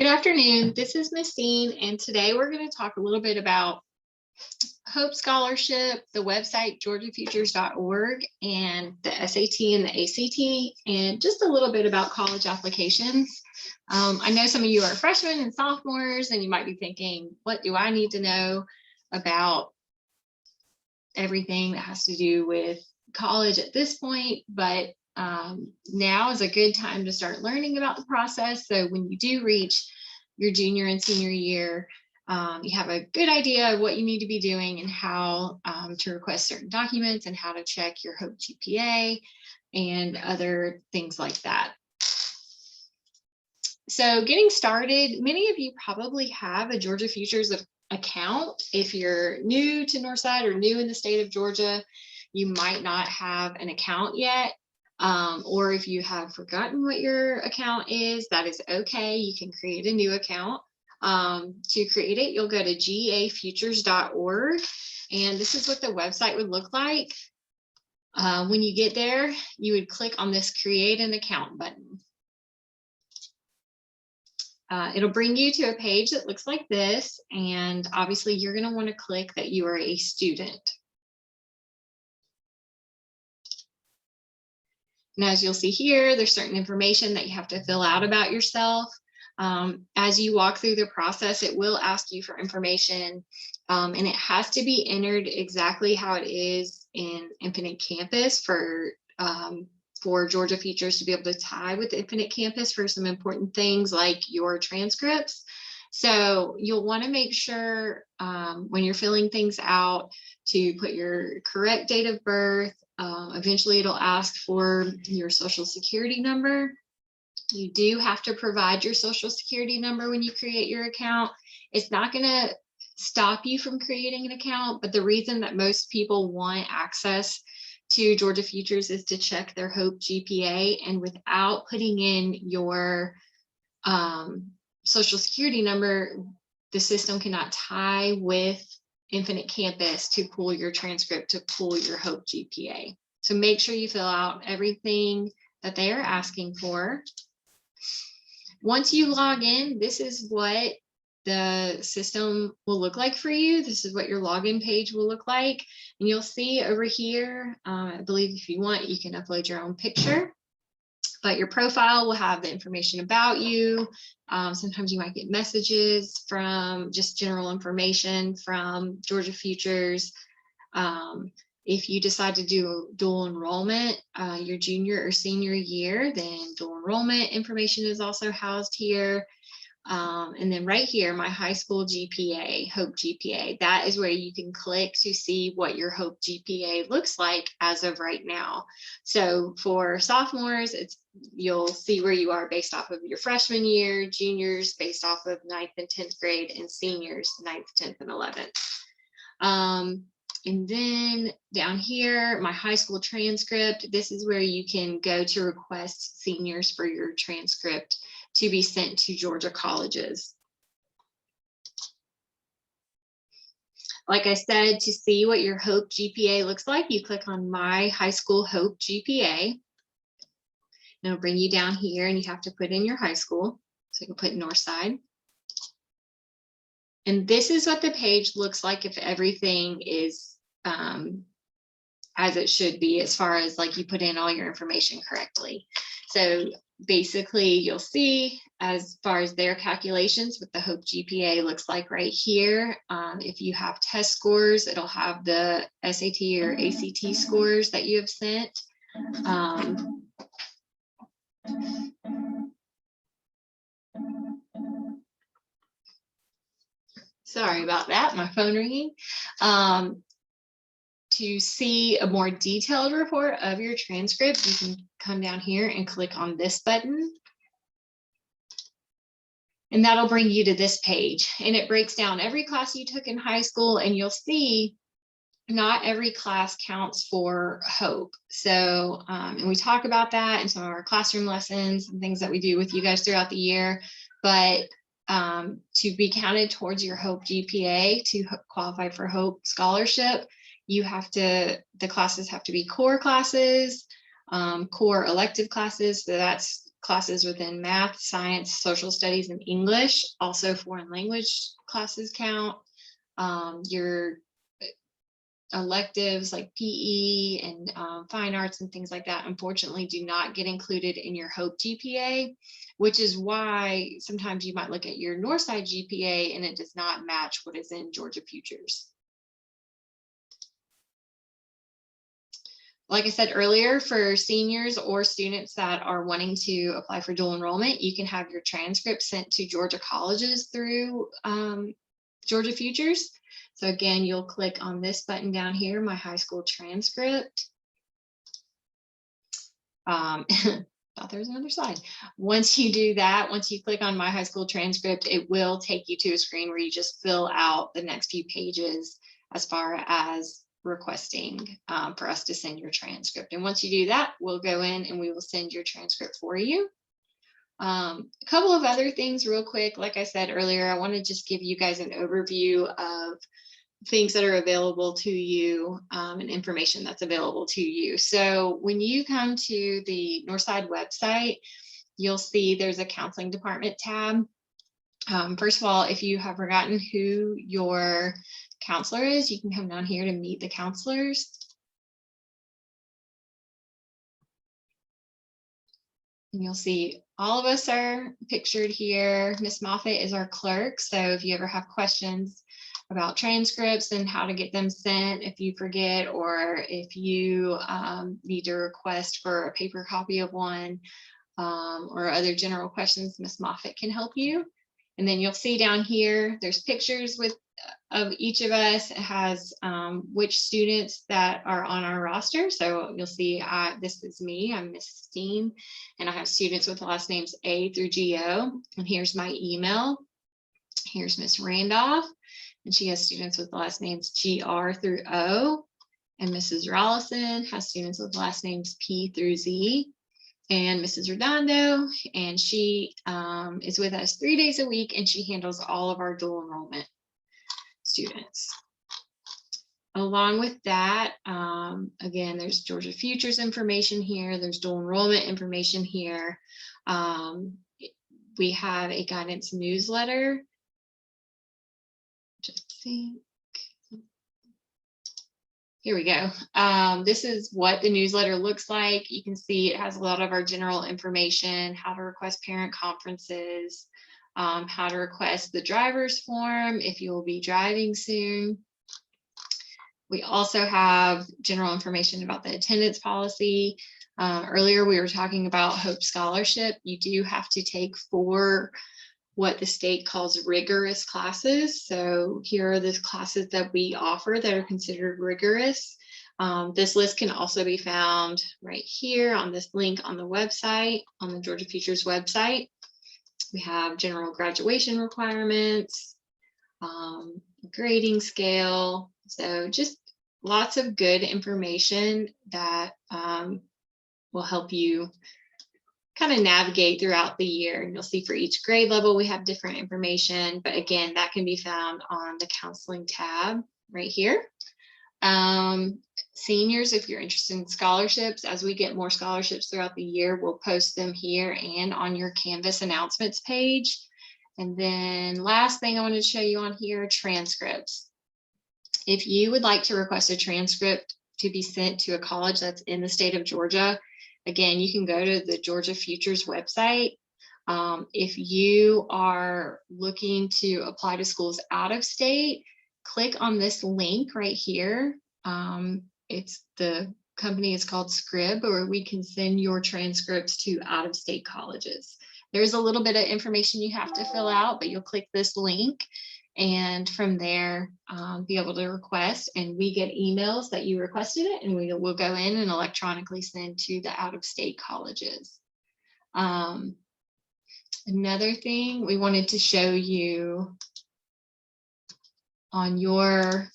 Good afternoon. This is Miss Dean, and today we're going to talk a little bit about Hope Scholarship, the website GeorgiaFutures.org, and the SAT and the ACT, and just a little bit about college applications. I know some of you are freshmen and sophomores, and you might be thinking, what do I need to know about everything that has to do with college at this point? But now is a good time to start learning about the process. So when you do reach your junior and senior year, you have a good idea of what you need to be doing and how to request certain documents and how to check your Hope GPA and other things like that. So getting started, many of you probably have a Georgia Futures account. If you're new to Northside or new in the state of Georgia, you might not have an account yet. Or if you have forgotten what your account is, that is okay. You can create a new account. To create it, you'll go to GAfutures.org, and this is what the website would look like. When you get there, you would click on this Create an Account button. It'll bring you to a page that looks like this, and obviously you're going to want to click that you are a student. And as you'll see here, there's certain information that you have to fill out about yourself. As you walk through the process, it will ask you for information, and it has to be entered exactly how it is in Infinite Campus for Georgia Futures to be able to tie with Infinite Campus for some important things like your transcripts. So you'll want to make sure when you're filling things out to put your correct date of birth. Eventually it'll ask for your social security number. You do have to provide your social security number when you create your account. It's not going to stop you from creating an account, but the reason that most people want access to Georgia Futures is to check their Hope GPA, and without putting in your social security number, the system cannot tie with Infinite Campus to pull your transcript, to pull your Hope GPA. So make sure you fill out everything that they are asking for. Once you log in, this is what the system will look like for you. This is what your login page will look like. And you'll see over here, I believe if you want, you can upload your own picture. But your profile will have the information about you. Sometimes you might get messages from just general information from Georgia Futures. If you decide to do dual enrollment your junior or senior year, then dual enrollment information is also housed here. And then right here, my high school GPA, Hope GPA, that is where you can click to see what your Hope GPA looks like as of right now. So for sophomores, you'll see where you are based off of your freshman year, juniors based off of 9th and 10th grade, and seniors 9th, 10th, and 11th. And then down here, my high school transcript, this is where you can go to request seniors for your transcript to be sent to Georgia colleges. Like I said, to see what your Hope GPA looks like, you click on My High School Hope GPA. And it'll bring you down here, and you have to put in your high school. So you can put Northside. And this is what the page looks like if everything is as it should be, as far as like you put in all your information correctly. So basically you'll see as far as their calculations what the Hope GPA looks like right here. If you have test scores, it'll have the SAT or ACT scores that you have sent. Sorry about that, my phone ringing. To see a more detailed report of your transcript, you can come down here and click on this button. And that'll bring you to this page. And it breaks down every class you took in high school, and you'll see not every class counts for Hope. So, and we talk about that in some of our classroom lessons and things that we do with you guys throughout the year. But to be counted towards your Hope GPA to qualify for Hope Scholarship, the classes have to be core classes, core elective classes. So that's classes within math, science, social studies, and English. Also, foreign language classes count. Your electives like PE and fine arts and things like that, unfortunately, do not get included in your Hope GPA, which is why sometimes you might look at your Northside GPA and it does not match what is in Georgia Futures. Like I said earlier, for seniors or students that are wanting to apply for dual enrollment, you can have your transcript sent to Georgia colleges through Georgia Futures. So again, you'll click on this button down here, My High School Transcript. Thought there was another slide. Once you do that, once you click on My High School Transcript, it will take you to a screen where you just fill out the next few pages as far as requesting for us to send your transcript. And once you do that, we'll go in and we will send your transcript for you. A couple of other things real quick. Like I said earlier, I want to just give you guys an overview of things that are available to you and information that's available to you. So when you come to the Northside website, you'll see there's a counseling department tab. First of all, if you have forgotten who your counselor is, you can come down here to meet the counselors. And you'll see all of us are pictured here. Miss Moffett is our clerk. So if you ever have questions about transcripts and how to get them sent, if you forget, or if you need to request for a paper copy of one, or other general questions, Miss Moffett can help you. And then you'll see down here, there's pictures of each of us. It has which students that are on our roster. So you'll see this is me, I'm Miss Steen, and I have students with the last names A through GO. And here's my email. Here's Miss Randolph, and she has students with the last names GR through O. And Mrs. Rollison has students with the last names P through Z. And Mrs. Redondo, and she is with us 3 days a week, and she handles all of our dual enrollment students. Along with that, again, there's Georgia Futures information here, there's dual enrollment information here. We have a guidance newsletter. Just think. Here we go. This is what the newsletter looks like. You can see it has a lot of our general information, how to request parent conferences, how to request the driver's form if you will be driving soon. We also have general information about the attendance policy. Earlier, we were talking about Hope Scholarship. You do have to take 4 what the state calls rigorous classes. So here are the classes that we offer that are considered rigorous. This list can also be found right here on this link on the website, on the Georgia Futures website. We have general graduation requirements, grading scale. So just lots of good information that will help you kind of navigate throughout the year. And you'll see for each grade level, we have different information, but again, that can be found on the counseling tab right here. Seniors, if you're interested in scholarships, as we get more scholarships throughout the year, we'll post them here and on your Canvas announcements page. And then last thing I want to show you on here, transcripts. If you would like to request a transcript to be sent to a college that's in the state of Georgia, again, you can go to the Georgia Futures website. If you are looking to apply to schools out of state, click on this link right here. It's the company is called Scrib, or we can send your transcripts to out-of-state colleges. There's a little bit of information you have to fill out, but you'll click this link, and from there be able to request, and we get emails that you requested it, and we will go in and electronically send to the out-of-state colleges. Another thing we wanted to show you on your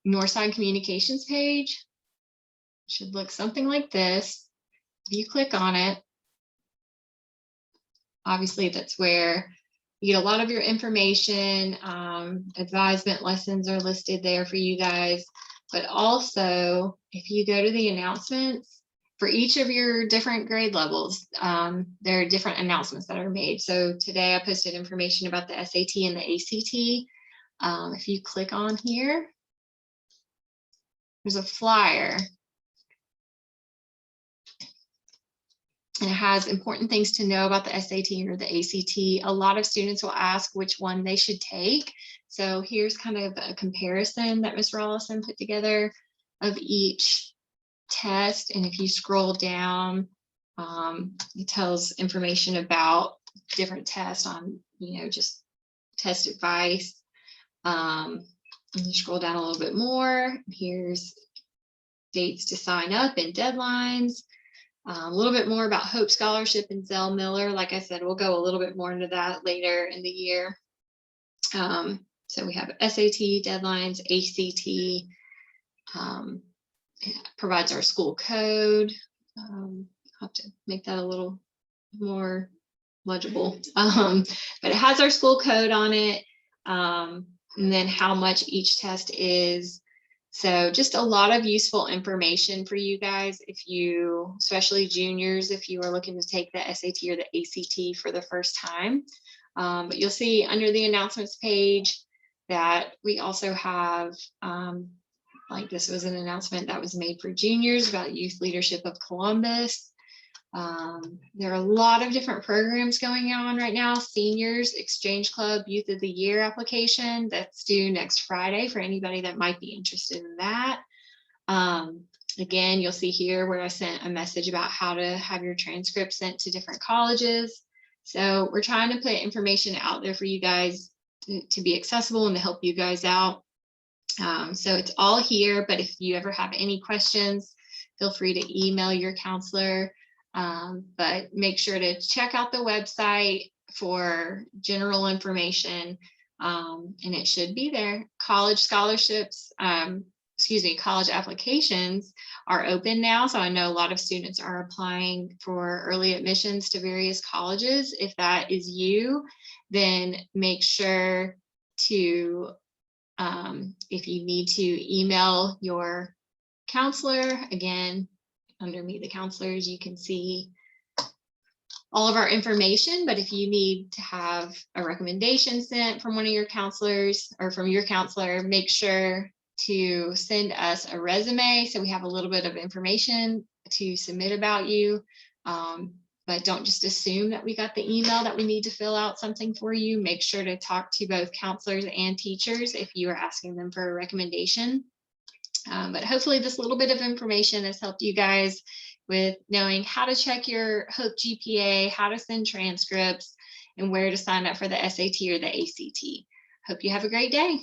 Northside communications page should look something like this. If you click on it, obviously that's where you get a lot of your information. Advisement lessons are listed there for you guys, but also if you go to the announcements, for each of your different grade levels, there are different announcements that are made. So today I posted information about the SAT and the ACT. If you click on here, there's a flyer. And it has important things to know about the SAT or the ACT. A lot of students will ask which one they should take. So here's kind of a comparison that Ms. Rollison put together of each test. And if you scroll down, it tells information about different tests on, just test advice. And you scroll down a little bit more. Here's dates to sign up and deadlines. A little bit more about Hope Scholarship and Zell Miller. Like I said, we'll go a little bit more into that later in the year. So we have SAT deadlines, ACT, provides our school code. I'll have to make that a little more legible, but it has our school code on it, and then how much each test is. So just a lot of useful information for you guys, if you, especially juniors, if you are looking to take the SAT or the ACT for the first time. But you'll see under the announcements page that we also have, like this was an announcement that was made for juniors about Youth Leadership of Columbus. There are a lot of different programs going on right now. Seniors Exchange Club Youth of the Year application that's due next Friday for anybody that might be interested in that. Again, you'll see here where I sent a message about how to have your transcript sent to different colleges. So we're trying to put information out there for you guys to be accessible and to help you guys out. So it's all here, but if you ever have any questions, feel free to email your counselor. But make sure to check out the website for general information, and it should be there. College scholarships, college applications are open now. So I know a lot of students are applying for early admissions to various colleges. If that is you, then make sure to, if you need to email your counselor, again, under Meet the Counselors, you can see all of our information, but if you need to have a recommendation sent from one of your counselors or from your counselor, make sure to send us a resume so we have a little bit of information to submit about you. But don't just assume that we got the email that we need to fill out something for you. Make sure to talk to both counselors and teachers if you are asking them for a recommendation. But hopefully this little bit of information has helped you guys with knowing how to check your Hope GPA, how to send transcripts, and where to sign up for the SAT or the ACT. Hope you have a great day.